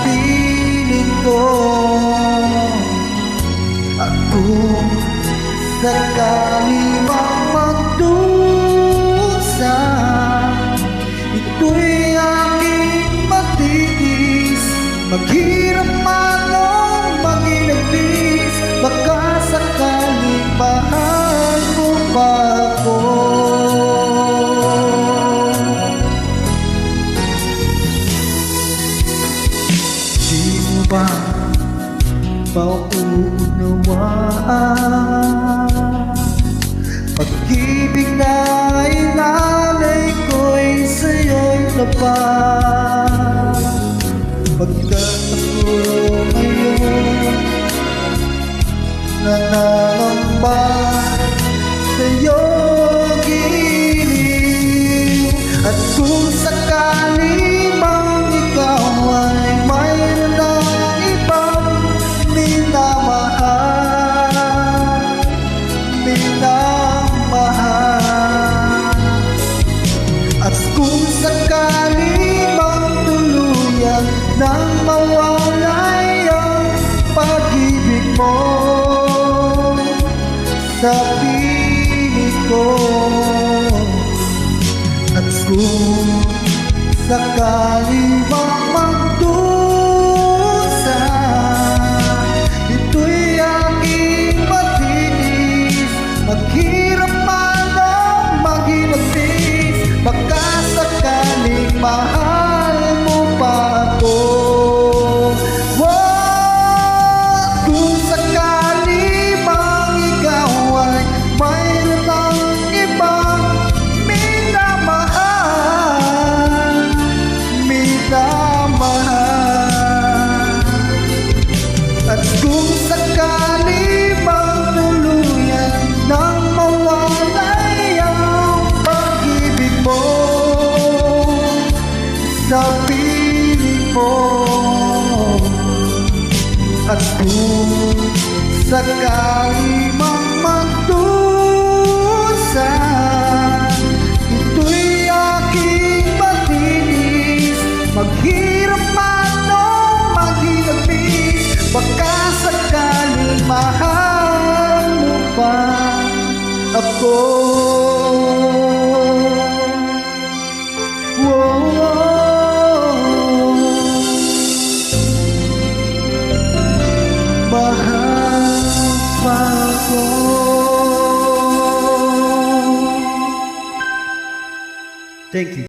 piling ko. At kung sakali mang magdusa, ito'y aking matitiis. Maghirap man o maginaglis, baka sakaling mahal mo pa ako. Di mo ba mauunawaan? Pag-ibig na inalay ko'y sa'yo'y laban. Pagkat ako ngayon nananamba sa'yo giliw. At kung sakali mang ikaw ay mayroon ng ibang minamahal, at kung sakali mang tuluyan nang mawalay ang pag-ibig mo sa piling ko, at kung sakali mang magdusa, ito'y aking matinis. Maghirap man o maginagtis, baka sakaling mahal mo pa ako. Kung sakali mang ikaw ay mayroon ng ibang minamahal, at kung sakali mang tuluyan nang mawalay ang pag-ibig mo sa piling mo, at kung sakali mang magdusa, ito'y aking matinis. Maghirap man o maginagpis, baka sakaling mahal mo pa ako. Mahal pa ako. Thank you.